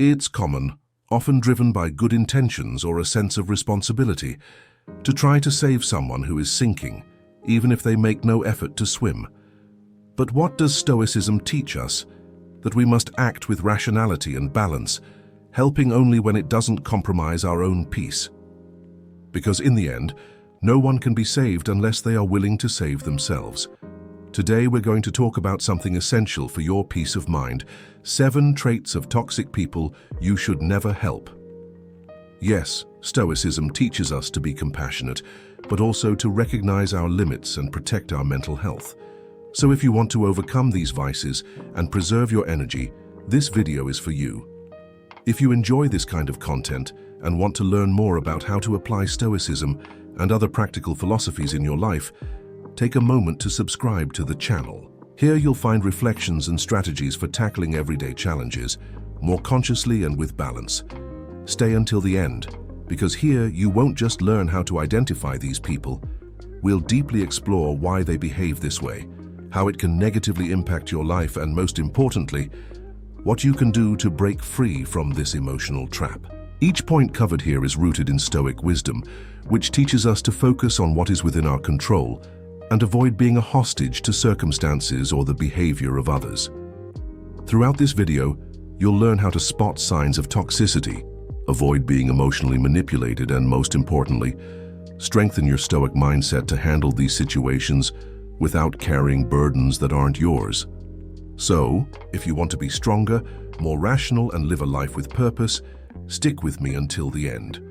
It's common, often driven by good intentions or a sense of responsibility, to try to save someone who is sinking, even if they make no effort to swim. But what does Stoicism teach us? That we must act with rationality and balance, helping only when it doesn't compromise our own peace. Because in the end, no one can be saved unless they are willing to save themselves. Today we're going to talk about something essential for your peace of mind: 7 traits of toxic people you should never help. Yes, Stoicism teaches us to be compassionate, but also to recognize our limits and protect our mental health. So if you want to overcome these vices and preserve your energy, this video is for you. If you enjoy this kind of content and want to learn more about how to apply Stoicism and other practical philosophies in your life, take a moment to subscribe to the channel. Here you'll find reflections and strategies for tackling everyday challenges, more consciously and with balance. Stay until the end, because here you won't just learn how to identify these people. We'll deeply explore why they behave this way, how it can negatively impact your life, and most importantly, what you can do to break free from this emotional trap. Each point covered here is rooted in Stoic wisdom, which teaches us to focus on what is within our control and avoid being a hostage to circumstances or the behavior of others. Throughout this video, you'll learn how to spot signs of toxicity, avoid being emotionally manipulated, and most importantly, strengthen your Stoic mindset to handle these situations without carrying burdens that aren't yours. So, if you want to be stronger, more rational, and live a life with purpose, stick with me until the end.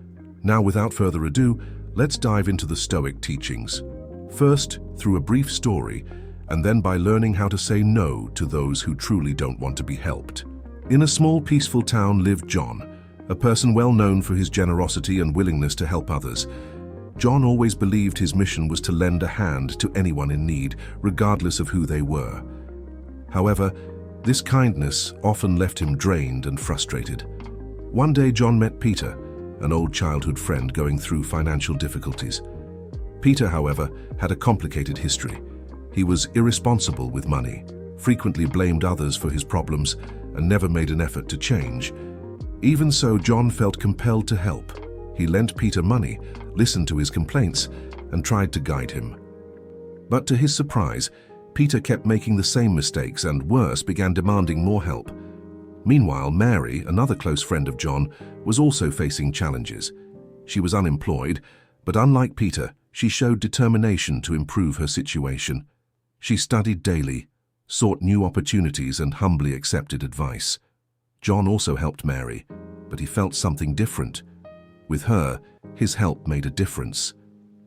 Now, without further ado, let's dive into the Stoic teachings. First, through a brief story, and then by learning how to say no to those who truly don't want to be helped. In a small, peaceful town lived John, a person well known for his generosity and willingness to help others. John always believed his mission was to lend a hand to anyone in need, regardless of who they were. However, this kindness often left him drained and frustrated. One day, John met Peter, an old childhood friend going through financial difficulties. Peter, however, had a complicated history. He was irresponsible with money, frequently blamed others for his problems, and never made an effort to change. Even so, John felt compelled to help. He lent Peter money, listened to his complaints, and tried to guide him. But to his surprise, Peter kept making the same mistakes and, worse, began demanding more help. Meanwhile, Mary, another close friend of John, was also facing challenges. She was unemployed, but unlike Peter, she showed determination to improve her situation. She studied daily, sought new opportunities, and humbly accepted advice. John also helped Mary, but he felt something different. With her, his help made a difference.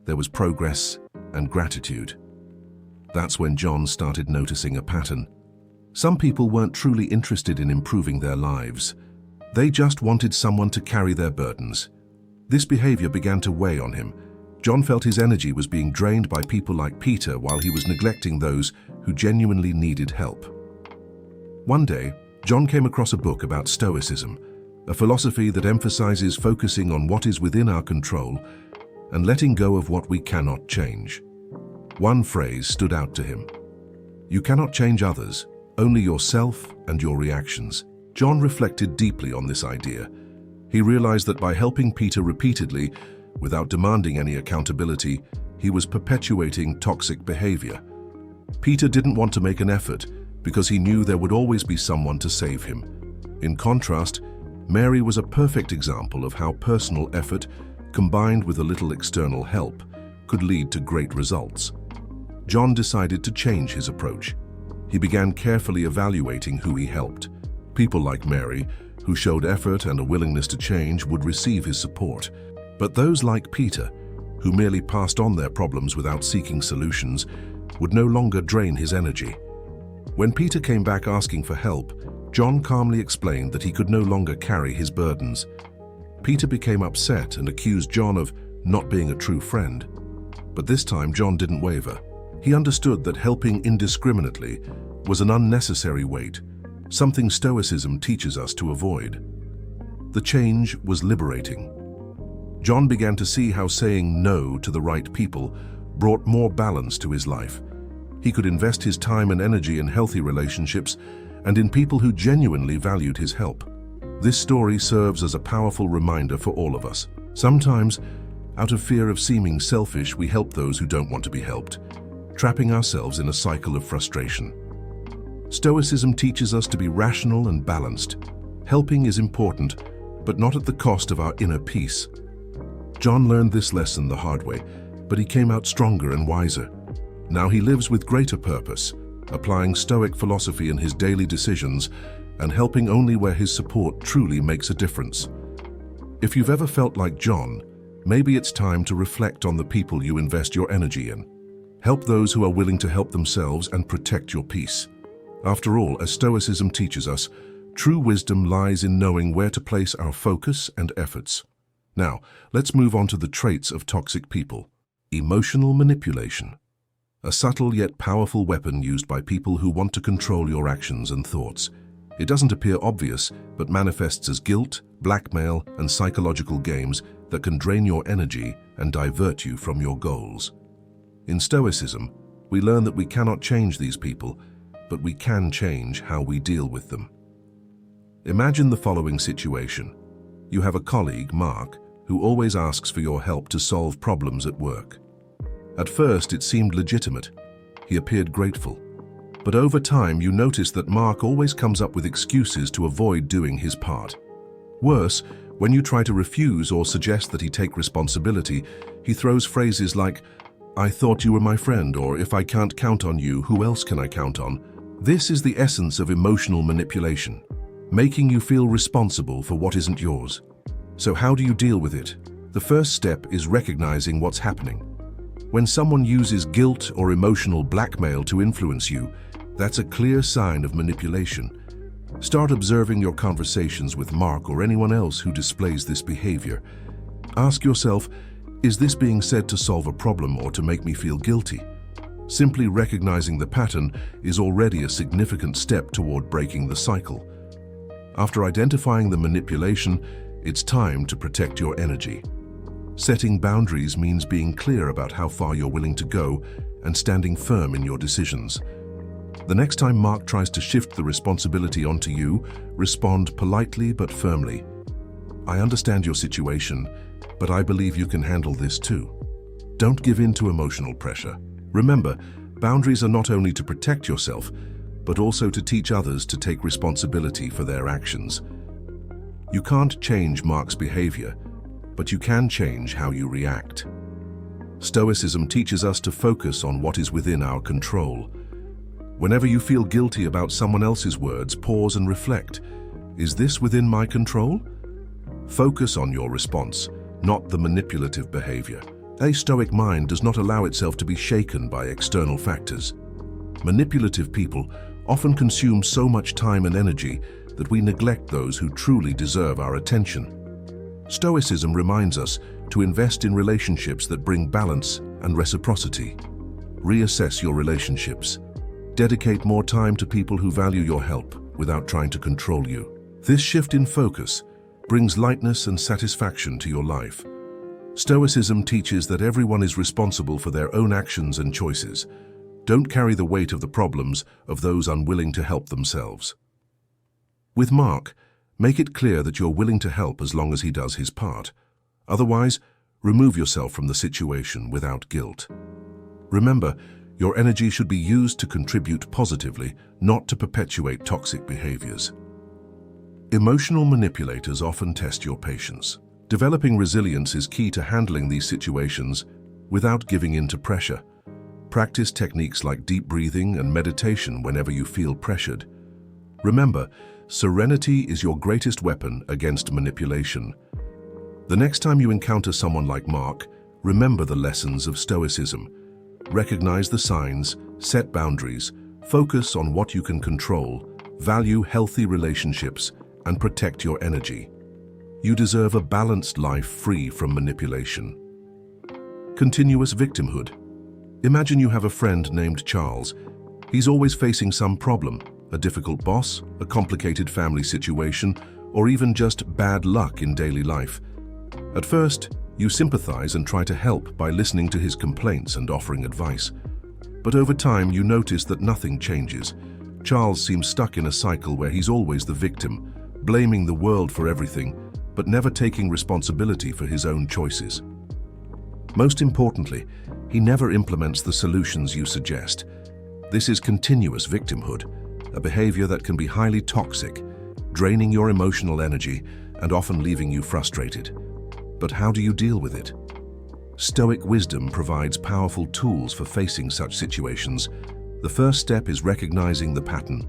There was progress and gratitude. That's when John started noticing a pattern. Some people weren't truly interested in improving their lives. They just wanted someone to carry their burdens. This behavior began to weigh on him. John felt his energy was being drained by people like Peter while he was neglecting those who genuinely needed help. One day, John came across a book about Stoicism, a philosophy that emphasizes focusing on what is within our control and letting go of what we cannot change. One phrase stood out to him: "You cannot change others, only yourself and your reactions." John reflected deeply on this idea. He realized that by helping Peter repeatedly, without demanding any accountability, he was perpetuating toxic behavior. Peter didn't want to make an effort because he knew there would always be someone to save him. In contrast, Mary was a perfect example of how personal effort, combined with a little external help, could lead to great results. John decided to change his approach. He began carefully evaluating who he helped. People like Mary, who showed effort and a willingness to change, would receive his support. But those like Peter, who merely passed on their problems without seeking solutions, would no longer drain his energy. When Peter came back asking for help, John calmly explained that he could no longer carry his burdens. Peter became upset and accused John of not being a true friend. But this time, John didn't waver. He understood that helping indiscriminately was an unnecessary weight, something Stoicism teaches us to avoid. The change was liberating. John began to see how saying no to the right people brought more balance to his life. He could invest his time and energy in healthy relationships and in people who genuinely valued his help. This story serves as a powerful reminder for all of us. Sometimes, out of fear of seeming selfish, we help those who don't want to be helped, trapping ourselves in a cycle of frustration. Stoicism teaches us to be rational and balanced. Helping is important, but not at the cost of our inner peace. John learned this lesson the hard way, but he came out stronger and wiser. Now he lives with greater purpose, applying Stoic philosophy in his daily decisions and helping only where his support truly makes a difference. If you've ever felt like John, maybe it's time to reflect on the people you invest your energy in. Help those who are willing to help themselves and protect your peace. After all, as Stoicism teaches us, true wisdom lies in knowing where to place our focus and efforts. Now, let's move on to the traits of toxic people. Emotional manipulation. A subtle yet powerful weapon used by people who want to control your actions and thoughts. It doesn't appear obvious, but manifests as guilt, blackmail, and psychological games that can drain your energy and divert you from your goals. In Stoicism, we learn that we cannot change these people, but we can change how we deal with them. Imagine the following situation. You have a colleague, Mark, who always asks for your help to solve problems at work. At first, it seemed legitimate. He appeared grateful. But over time, you notice that Mark always comes up with excuses to avoid doing his part. Worse, when you try to refuse or suggest that he take responsibility, he throws phrases like, "I thought you were my friend," or "If I can't count on you, who else can I count on?" This is the essence of emotional manipulation, making you feel responsible for what isn't yours. So how do you deal with it? The first step is recognizing what's happening. When someone uses guilt or emotional blackmail to influence you, that's a clear sign of manipulation. Start observing your conversations with Mark or anyone else who displays this behavior. Ask yourself, is this being said to solve a problem or to make me feel guilty? Simply recognizing the pattern is already a significant step toward breaking the cycle. After identifying the manipulation, it's time to protect your energy. Setting boundaries means being clear about how far you're willing to go and standing firm in your decisions. The next time Mark tries to shift the responsibility onto you, respond politely but firmly. "I understand your situation, but I believe you can handle this too." Don't give in to emotional pressure. Remember, boundaries are not only to protect yourself, but also to teach others to take responsibility for their actions. You can't change Mark's behavior, but you can change how you react. Stoicism teaches us to focus on what is within our control. Whenever you feel guilty about someone else's words, pause and reflect. Is this within my control? Focus on your response, not the manipulative behavior. A Stoic mind does not allow itself to be shaken by external factors. Manipulative people often consume so much time and energy that we neglect those who truly deserve our attention. Stoicism reminds us to invest in relationships that bring balance and reciprocity. Reassess your relationships. Dedicate more time to people who value your help without trying to control you. This shift in focus brings lightness and satisfaction to your life. Stoicism teaches that everyone is responsible for their own actions and choices. Don't carry the weight of the problems of those unwilling to help themselves. With Mark, make it clear that you're willing to help as long as he does his part. Otherwise, remove yourself from the situation without guilt. Remember, your energy should be used to contribute positively, not to perpetuate toxic behaviors. Emotional manipulators often test your patience. Developing resilience is key to handling these situations without giving in to pressure. Practice techniques like deep breathing and meditation whenever you feel pressured. Remember, serenity is your greatest weapon against manipulation. The next time you encounter someone like Mark, remember the lessons of Stoicism. Recognize the signs, set boundaries, focus on what you can control, value healthy relationships, and protect your energy. You deserve a balanced life free from manipulation. Continuous victimhood. Imagine you have a friend named Charles. He's always facing some problem, a difficult boss, a complicated family situation, or even just bad luck in daily life. At first, you sympathize and try to help by listening to his complaints and offering advice. But over time, you notice that nothing changes. Charles seems stuck in a cycle where he's always the victim, blaming the world for everything, but never taking responsibility for his own choices. Most importantly, he never implements the solutions you suggest. This is continuous victimhood, a behavior that can be highly toxic, draining your emotional energy and often leaving you frustrated. But how do you deal with it? Stoic wisdom provides powerful tools for facing such situations. The first step is recognizing the pattern.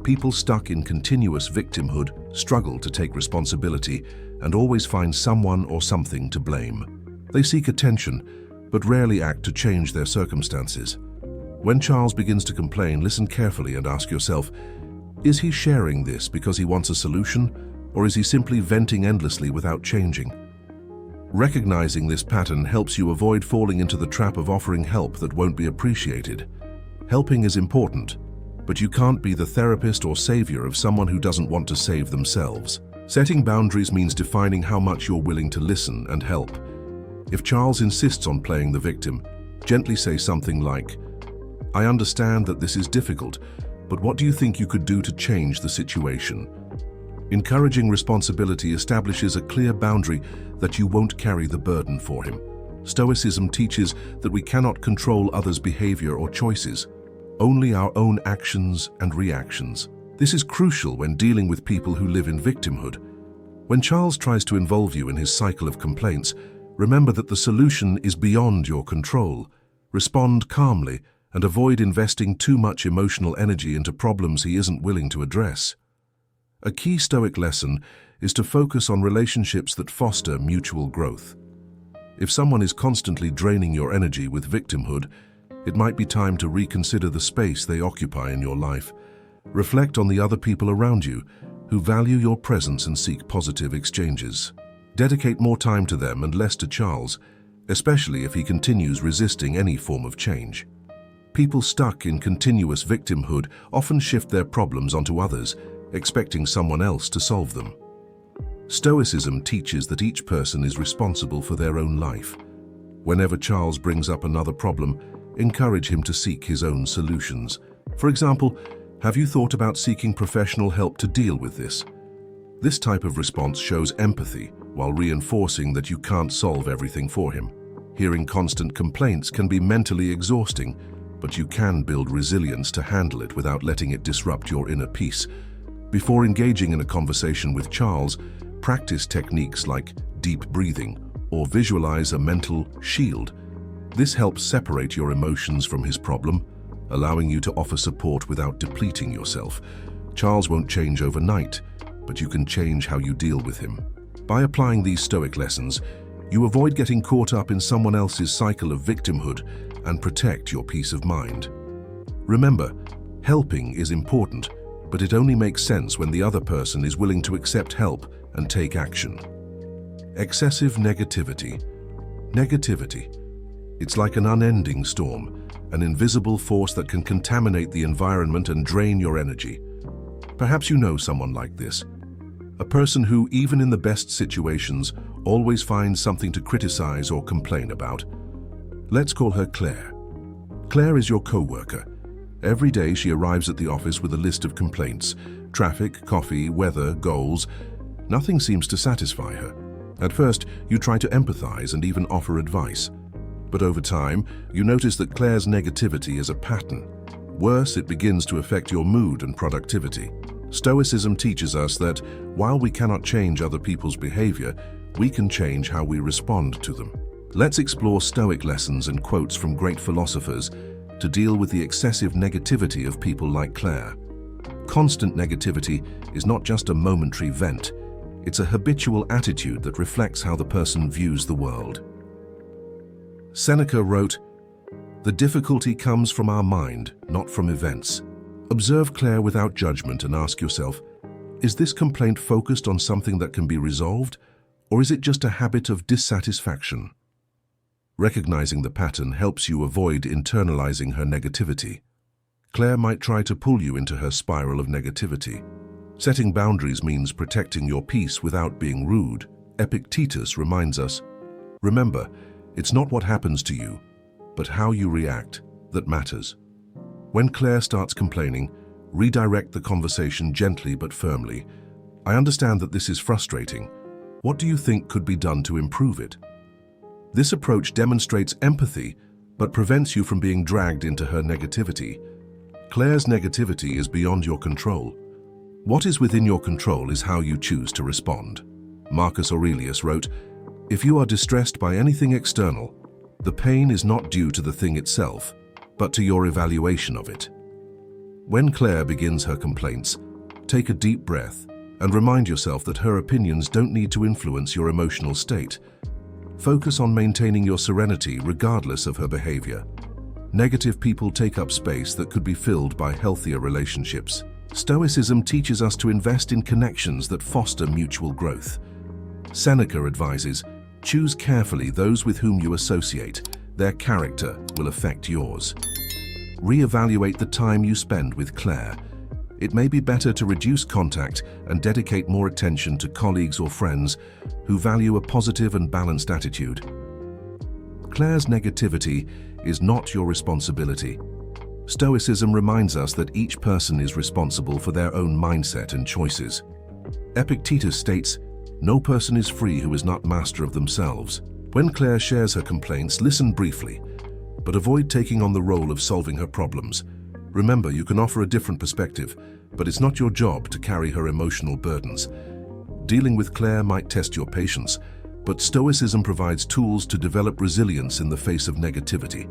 People stuck in continuous victimhood struggle to take responsibility and always find someone or something to blame. They seek attention, but rarely act to change their circumstances. When Charles begins to complain, listen carefully and ask yourself, is he sharing this because he wants a solution, or is he simply venting endlessly without changing? Recognizing this pattern helps you avoid falling into the trap of offering help that won't be appreciated. Helping is important, but you can't be the therapist or savior of someone who doesn't want to save themselves. Setting boundaries means defining how much you're willing to listen and help. If Charles insists on playing the victim, gently say something like, "I understand that this is difficult, but what do you think you could do to change the situation?" Encouraging responsibility establishes a clear boundary that you won't carry the burden for him. Stoicism teaches that we cannot control others' behavior or choices, only our own actions and reactions. This is crucial when dealing with people who live in victimhood. When Charles tries to involve you in his cycle of complaints, remember that the solution is beyond your control. Respond calmly and avoid investing too much emotional energy into problems he isn't willing to address. A key Stoic lesson is to focus on relationships that foster mutual growth. If someone is constantly draining your energy with victimhood, it might be time to reconsider the space they occupy in your life. Reflect on the other people around you who value your presence and seek positive exchanges. Dedicate more time to them and less to Charles, especially if he continues resisting any form of change. People stuck in continuous victimhood often shift their problems onto others, expecting someone else to solve them. Stoicism teaches that each person is responsible for their own life. Whenever Charles brings up another problem, encourage him to seek his own solutions. For example, have you thought about seeking professional help to deal with this? This type of response shows empathy while reinforcing that you can't solve everything for him. Hearing constant complaints can be mentally exhausting, but you can build resilience to handle it without letting it disrupt your inner peace. Before engaging in a conversation with Charles, practice techniques like deep breathing or visualize a mental shield. This helps separate your emotions from his problem, allowing you to offer support without depleting yourself. Charles won't change overnight, but you can change how you deal with him. By applying these Stoic lessons, you avoid getting caught up in someone else's cycle of victimhood and protect your peace of mind. Remember, helping is important, but it only makes sense when the other person is willing to accept help and take action. Excessive negativity. Negativity. It's like an unending storm, an invisible force that can contaminate the environment and drain your energy. Perhaps you know someone like this. A person who, even in the best situations, always finds something to criticize or complain about. Let's call her Claire. Claire is your co-worker. Every day she arrives at the office with a list of complaints: traffic, coffee, weather, goals. Nothing seems to satisfy her. At first, you try to empathize and even offer advice. But over time, you notice that Claire's negativity is a pattern. Worse, it begins to affect your mood and productivity. Stoicism teaches us that while we cannot change other people's behavior, we can change how we respond to them. Let's explore Stoic lessons and quotes from great philosophers to deal with the excessive negativity of people like Claire. Constant negativity is not just a momentary vent. It's a habitual attitude that reflects how the person views the world. Seneca wrote, "The difficulty comes from our mind, not from events." Observe Claire without judgment and ask yourself, is this complaint focused on something that can be resolved, or is it just a habit of dissatisfaction? Recognizing the pattern helps you avoid internalizing her negativity. Claire might try to pull you into her spiral of negativity. Setting boundaries means protecting your peace without being rude. Epictetus reminds us, remember, it's not what happens to you, but how you react that matters. When Claire starts complaining, redirect the conversation gently but firmly. I understand that this is frustrating. What do you think could be done to improve it? This approach demonstrates empathy, but prevents you from being dragged into her negativity. Claire's negativity is beyond your control. What is within your control is how you choose to respond. Marcus Aurelius wrote, "If you are distressed by anything external, the pain is not due to the thing itself, but to your evaluation of it." When Claire begins her complaints, take a deep breath and remind yourself that her opinions don't need to influence your emotional state. Focus on maintaining your serenity regardless of her behavior. Negative people take up space that could be filled by healthier relationships. Stoicism teaches us to invest in connections that foster mutual growth. Seneca advises, choose carefully those with whom you associate. Their character will affect yours. Reevaluate the time you spend with Claire. It may be better to reduce contact and dedicate more attention to colleagues or friends who value a positive and balanced attitude. Claire's negativity is not your responsibility. Stoicism reminds us that each person is responsible for their own mindset and choices. Epictetus states, "No person is free who is not master of themselves." When Claire shares her complaints, listen briefly, but avoid taking on the role of solving her problems. Remember, you can offer a different perspective, but it's not your job to carry her emotional burdens. Dealing with Claire might test your patience, but Stoicism provides tools to develop resilience in the face of negativity.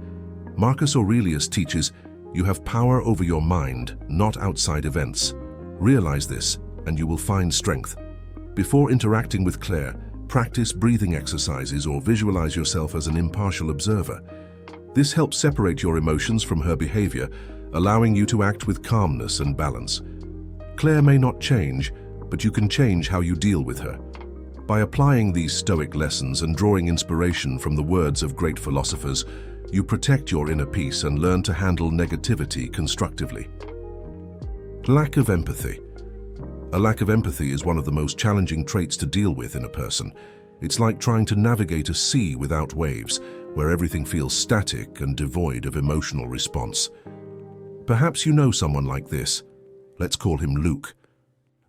Marcus Aurelius teaches, you have power over your mind, not outside events. Realize this, and you will find strength. Before interacting with Claire, practice breathing exercises or visualize yourself as an impartial observer. This helps separate your emotions from her behavior, allowing you to act with calmness and balance. Claire may not change, but you can change how you deal with her. By applying these Stoic lessons and drawing inspiration from the words of great philosophers, you protect your inner peace and learn to handle negativity constructively. Lack of empathy. A lack of empathy is one of the most challenging traits to deal with in a person. It's like trying to navigate a sea without waves, where everything feels static and devoid of emotional response. Perhaps you know someone like this. Let's call him Luke.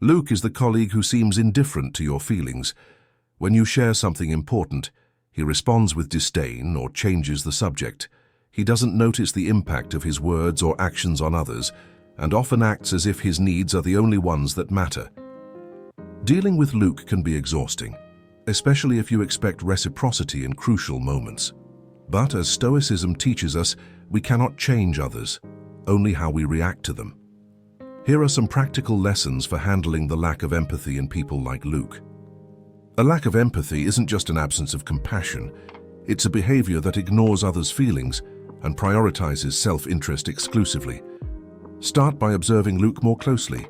Luke is the colleague who seems indifferent to your feelings. When you share something important, he responds with disdain or changes the subject. He doesn't notice the impact of his words or actions on others, and often acts as if his needs are the only ones that matter. Dealing with Luke can be exhausting, especially if you expect reciprocity in crucial moments. But as Stoicism teaches us, we cannot change others, only how we react to them. Here are some practical lessons for handling the lack of empathy in people like Luke. A lack of empathy isn't just an absence of compassion. It's a behavior that ignores others' feelings and prioritizes self-interest exclusively. Start by observing Luke more closely.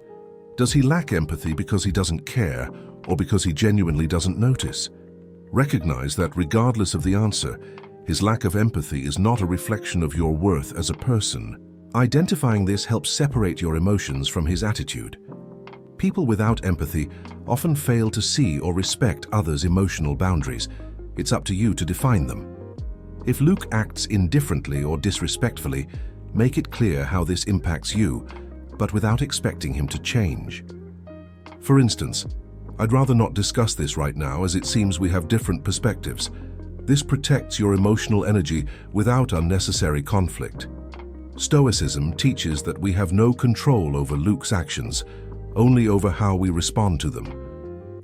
Does he lack empathy because he doesn't care or because he genuinely doesn't notice? Recognize that regardless of the answer, his lack of empathy is not a reflection of your worth as a person. Identifying this helps separate your emotions from his attitude. People without empathy often fail to see or respect others' emotional boundaries. It's up to you to define them. If Luke acts indifferently or disrespectfully, make it clear how this impacts you, but without expecting him to change. For instance, I'd rather not discuss this right now as it seems we have different perspectives. This protects your emotional energy without unnecessary conflict. Stoicism teaches that we have no control over Luke's actions, only over how we respond to them.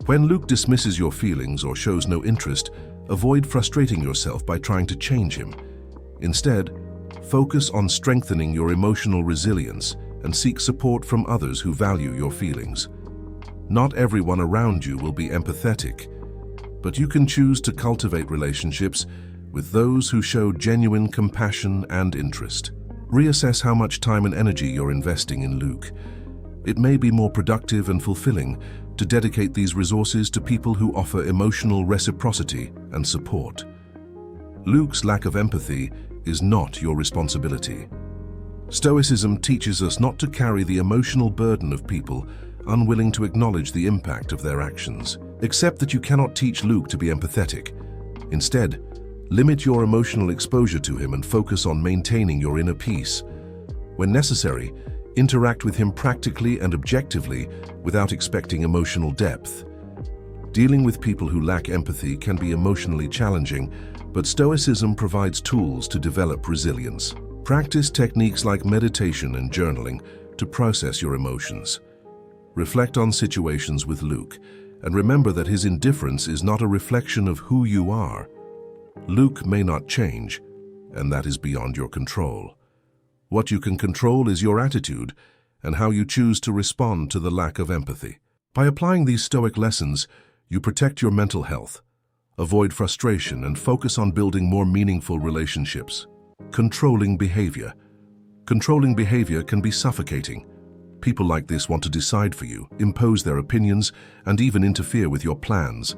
When Luke dismisses your feelings or shows no interest, avoid frustrating yourself by trying to change him. Instead, focus on strengthening your emotional resilience and seek support from others who value your feelings. Not everyone around you will be empathetic, but you can choose to cultivate relationships with those who show genuine compassion and interest. Reassess how much time and energy you're investing in Luke. It may be more productive and fulfilling to dedicate these resources to people who offer emotional reciprocity and support. Luke's lack of empathy is not your responsibility. Stoicism teaches us not to carry the emotional burden of people unwilling to acknowledge the impact of their actions. Accept that you cannot teach Luke to be empathetic. Instead, limit your emotional exposure to him and focus on maintaining your inner peace. When necessary, Interact with him practically and objectively without expecting emotional depth. Dealing with people who lack empathy can be emotionally challenging, but Stoicism provides tools to develop resilience. Practice techniques like meditation and journaling to process your emotions. Reflect on situations with Luke, and remember that his indifference is not a reflection of who you are. Luke may not change, and that is beyond your control. What you can control is your attitude and how you choose to respond to the lack of empathy. By applying these Stoic lessons, you protect your mental health, avoid frustration, and focus on building more meaningful relationships. Controlling behavior. Controlling behavior can be suffocating. People like this want to decide for you, impose their opinions, and even interfere with your plans.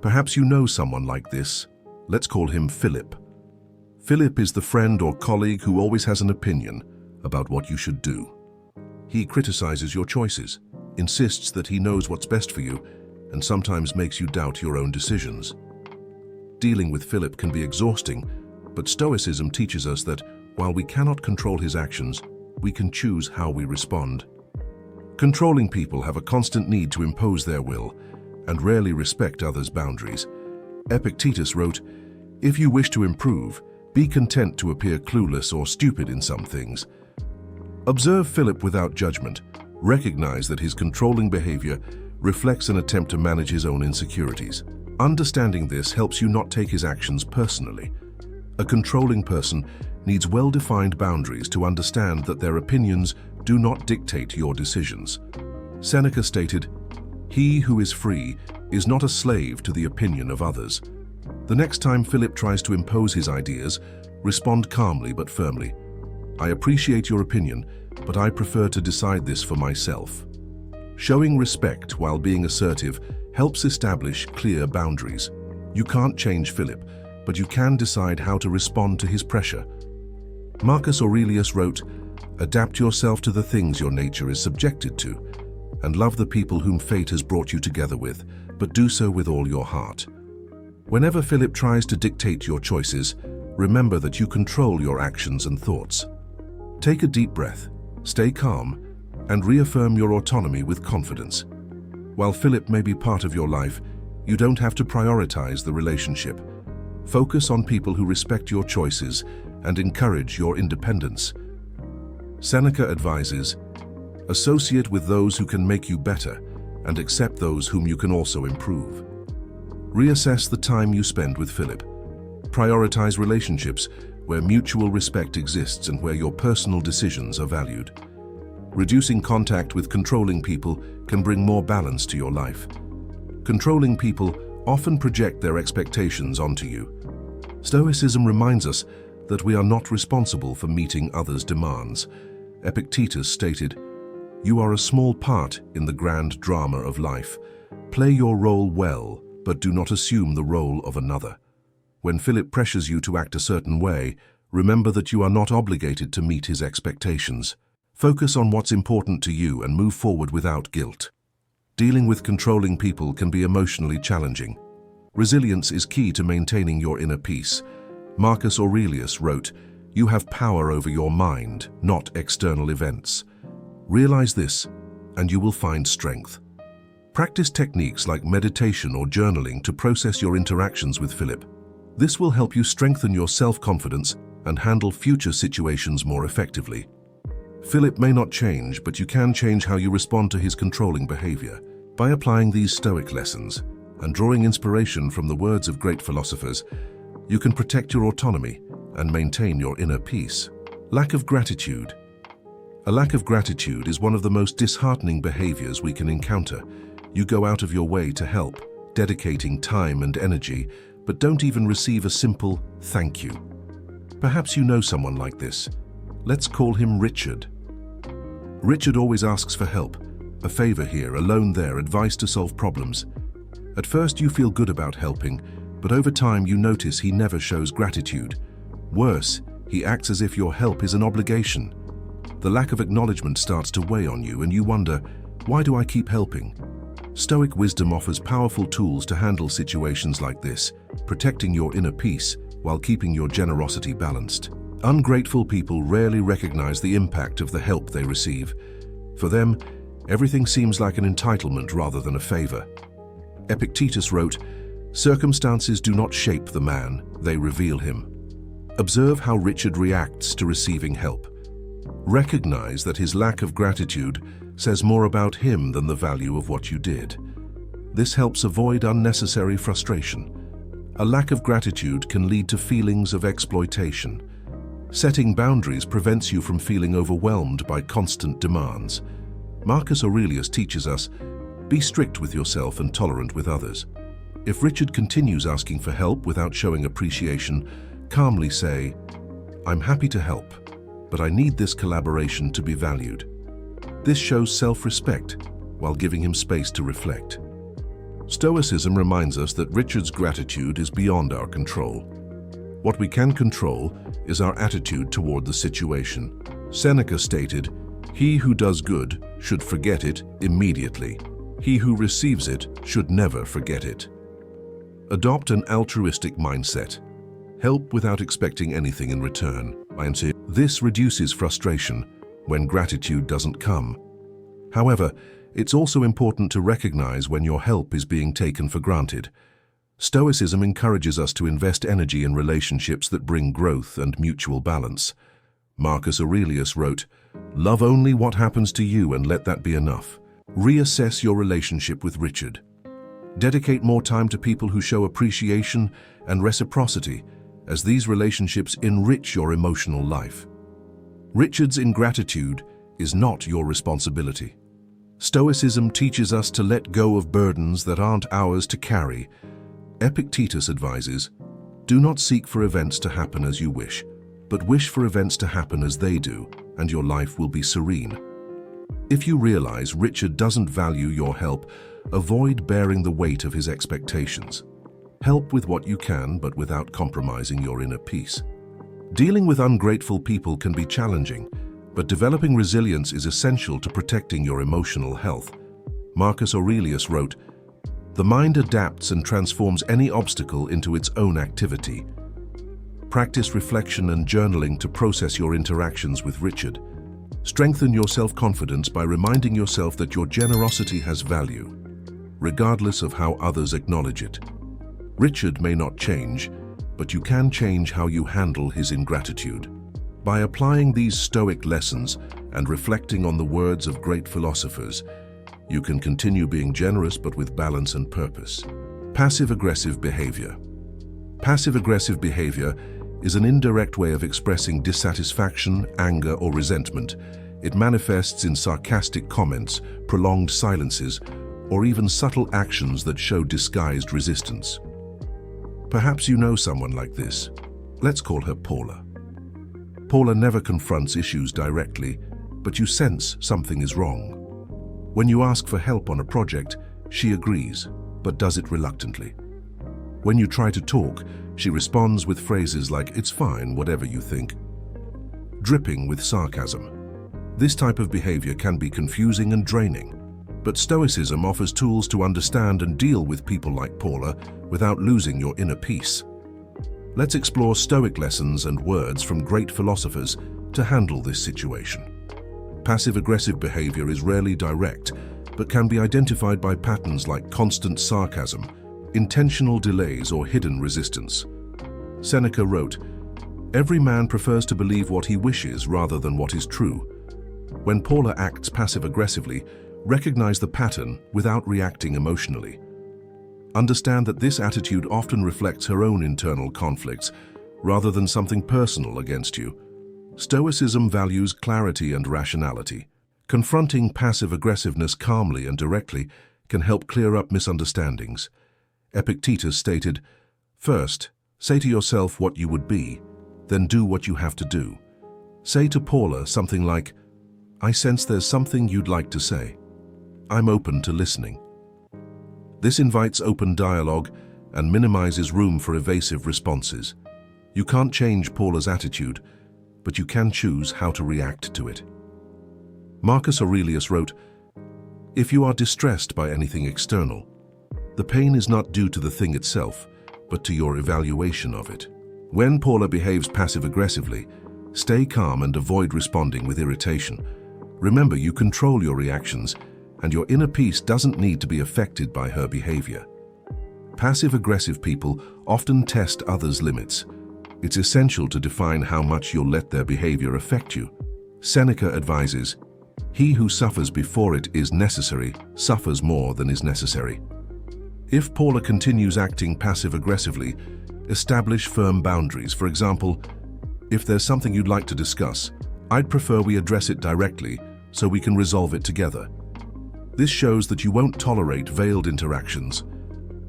Perhaps you know someone like this. Let's call him Philip. Philip is the friend or colleague who always has an opinion about what you should do. He criticizes your choices, insists that he knows what's best for you, and sometimes makes you doubt your own decisions. Dealing with Philip can be exhausting, but Stoicism teaches us that while we cannot control his actions, we can choose how we respond. Controlling people have a constant need to impose their will and rarely respect others' boundaries. Epictetus wrote, "If you wish to improve, be content to appear clueless or stupid in some things." Observe Philip without judgment. Recognize that his controlling behavior reflects an attempt to manage his own insecurities. Understanding this helps you not take his actions personally. A controlling person needs well-defined boundaries to understand that their opinions do not dictate your decisions. Seneca stated, "He who is free is not a slave to the opinion of others." The next time Philip tries to impose his ideas, respond calmly but firmly. "I appreciate your opinion, but I prefer to decide this for myself." Showing respect while being assertive helps establish clear boundaries. You can't change Philip, but you can decide how to respond to his pressure. Marcus Aurelius wrote, "Adapt yourself to the things your nature is subjected to, and love the people whom fate has brought you together with, but do so with all your heart." Whenever Philip tries to dictate your choices, remember that you control your actions and thoughts. Take a deep breath, stay calm, and reaffirm your autonomy with confidence. While Philip may be part of your life, you don't have to prioritize the relationship. Focus on people who respect your choices and encourage your independence. Seneca advises, "Associate with those who can make you better and accept those whom you can also improve." Reassess the time you spend with Philip. Prioritize relationships where mutual respect exists and where your personal decisions are valued. Reducing contact with controlling people can bring more balance to your life. Controlling people often project their expectations onto you. Stoicism reminds us that we are not responsible for meeting others' demands. Epictetus stated, "You are a small part in the grand drama of life. Play your role well, but do not assume the role of another." When Philip pressures you to act a certain way, remember that you are not obligated to meet his expectations. Focus on what's important to you and move forward without guilt. Dealing with controlling people can be emotionally challenging. Resilience is key to maintaining your inner peace. Marcus Aurelius wrote, "You have power over your mind, not external events." Realize this, and you will find strength. Practice techniques like meditation or journaling to process your interactions with Philip. This will help you strengthen your self-confidence and handle future situations more effectively. Philip may not change, but you can change how you respond to his controlling behavior. By applying these Stoic lessons and drawing inspiration from the words of great philosophers, you can protect your autonomy and maintain your inner peace. Lack of gratitude. A lack of gratitude is one of the most disheartening behaviors we can encounter. You go out of your way to help, dedicating time and energy, but don't even receive a simple thank you. Perhaps you know someone like this. Let's call him Richard. Richard always asks for help, a favor here, a loan there, advice to solve problems. At first you feel good about helping, but over time you notice he never shows gratitude. Worse, he acts as if your help is an obligation. The lack of acknowledgement starts to weigh on you and you wonder, why do I keep helping? Stoic wisdom offers powerful tools to handle situations like this, protecting your inner peace while keeping your generosity balanced. Ungrateful people rarely recognize the impact of the help they receive. For them, everything seems like an entitlement rather than a favor. Epictetus wrote, "Circumstances do not shape the man, they reveal him." Observe how Richard reacts to receiving help. Recognize that his lack of gratitude says more about him than the value of what you did. This helps avoid unnecessary frustration. A lack of gratitude can lead to feelings of exploitation. Setting boundaries prevents you from feeling overwhelmed by constant demands. Marcus Aurelius teaches us, be strict with yourself and tolerant with others. If Richard continues asking for help without showing appreciation, calmly say, "I'm happy to help, but I need this collaboration to be valued." This shows self-respect while giving him space to reflect. Stoicism reminds us that Richard's gratitude is beyond our control. What we can control is our attitude toward the situation. Seneca stated, "He who does good should forget it immediately. He who receives it should never forget it." Adopt an altruistic mindset. Help without expecting anything in return. This reduces frustration when gratitude doesn't come. However, it's also important to recognize when your help is being taken for granted. Stoicism encourages us to invest energy in relationships that bring growth and mutual balance. Marcus Aurelius wrote, "Love only what happens to you and let that be enough." Reassess your relationship with Richard. Dedicate more time to people who show appreciation and reciprocity, as these relationships enrich your emotional life. Richard's ingratitude is not your responsibility. Stoicism teaches us to let go of burdens that aren't ours to carry. Epictetus advises, "Do not seek for events to happen as you wish, but wish for events to happen as they do, and your life will be serene." If you realize Richard doesn't value your help, avoid bearing the weight of his expectations. Help with what you can, but without compromising your inner peace. Dealing with ungrateful people can be challenging, but developing resilience is essential to protecting your emotional health. Marcus Aurelius wrote, "The mind adapts and transforms any obstacle into its own activity." Practice reflection and journaling to process your interactions with Richard. Strengthen your self-confidence by reminding yourself that your generosity has value, regardless of how others acknowledge it. Richard may not change, but you can change how you handle his ingratitude. By applying these Stoic lessons and reflecting on the words of great philosophers, you can continue being generous but with balance and purpose. Passive-aggressive behavior. Passive-aggressive behavior is an indirect way of expressing dissatisfaction, anger, or resentment. It manifests in sarcastic comments, prolonged silences, or even subtle actions that show disguised resistance. Perhaps you know someone like this. Let's call her Paula. Paula never confronts issues directly, but you sense something is wrong. When you ask for help on a project, she agrees, but does it reluctantly. When you try to talk, she responds with phrases like, "It's fine, whatever you think," dripping with sarcasm. This type of behavior can be confusing and draining, but Stoicism offers tools to understand and deal with people like Paula without losing your inner peace. Let's explore Stoic lessons and words from great philosophers to handle this situation. Passive-aggressive behavior is rarely direct, but can be identified by patterns like constant sarcasm, intentional delays, or hidden resistance. Seneca wrote, "Every man prefers to believe what he wishes rather than what is true." When Paula acts passive-aggressively, recognize the pattern without reacting emotionally. Understand that this attitude often reflects her own internal conflicts rather than something personal against you. Stoicism values clarity and rationality. Confronting passive-aggressiveness calmly and directly can help clear up misunderstandings. Epictetus stated, "First, say to yourself what you would be, then do what you have to do." Say to Paula something like, "I sense there's something you'd like to say. I'm open to listening." This invites open dialogue and minimizes room for evasive responses. You can't change Paula's attitude, but you can choose how to react to it. Marcus Aurelius wrote, "If you are distressed by anything external, the pain is not due to the thing itself, but to your evaluation of it." When Paula behaves passive-aggressively, Stay calm and avoid responding with irritation. Remember, you control your reactions, and your inner peace doesn't need to be affected by her behavior. Passive-aggressive people often test others' limits. It's essential to define how much you'll let their behavior affect you. Seneca advises, "He who suffers before it is necessary suffers more than is necessary." If Paula continues acting passive-aggressively, establish firm boundaries. For example, if there's something you'd like to discuss, I'd prefer we address it directly so we can resolve it together. This shows that you won't tolerate veiled interactions.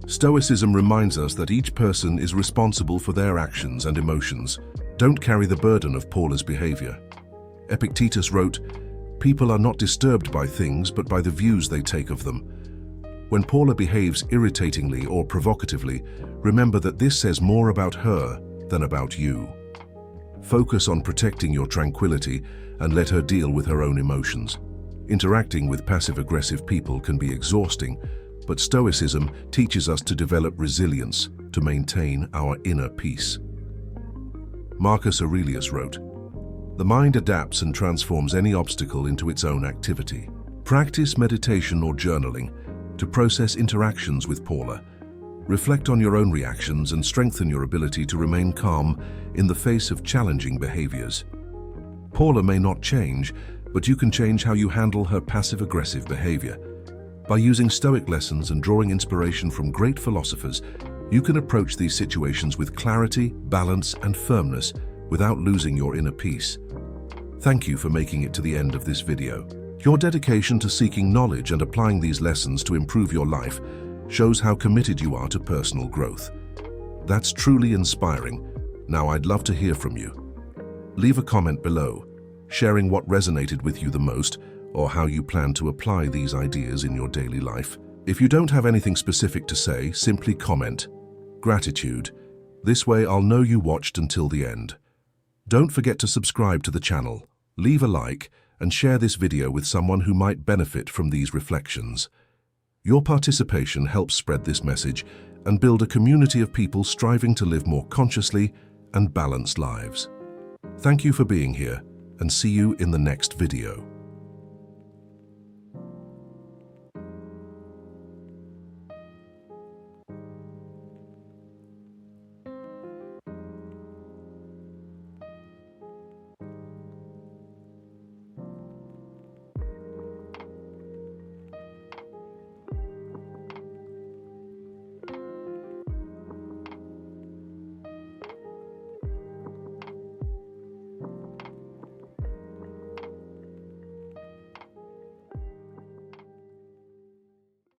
Stoicism reminds us that each person is responsible for their actions and emotions. Don't carry the burden of Paula's behavior. Epictetus wrote, "People are not disturbed by things but by the views they take of them." When Paula behaves irritatingly or provocatively, remember that this says more about her than about you. Focus on protecting your tranquility and let her deal with her own emotions. Interacting with passive-aggressive people can be exhausting, but Stoicism teaches us to develop resilience to maintain our inner peace. Marcus Aurelius wrote, "The mind adapts and transforms any obstacle into its own activity." Practice meditation or journaling to process interactions with Paula. Reflect on your own reactions and strengthen your ability to remain calm in the face of challenging behaviors. Paula may not change, but you can change how you handle her passive-aggressive behavior. By using Stoic lessons and drawing inspiration from great philosophers, you can approach these situations with clarity, balance, and firmness without losing your inner peace. Thank you for making it to the end of this video. Your dedication to seeking knowledge and applying these lessons to improve your life shows how committed you are to personal growth. That's truly inspiring. Now I'd love to hear from you. Leave a comment below, sharing what resonated with you the most or how you plan to apply these ideas in your daily life. If you don't have anything specific to say, simply comment. Gratitude. This way I'll know you watched until the end. Don't forget to subscribe to the channel, leave a like, and share this video with someone who might benefit from these reflections. Your participation helps spread this message and build a community of people striving to live more consciously and balanced lives. Thank you for being here, and see you in the next video.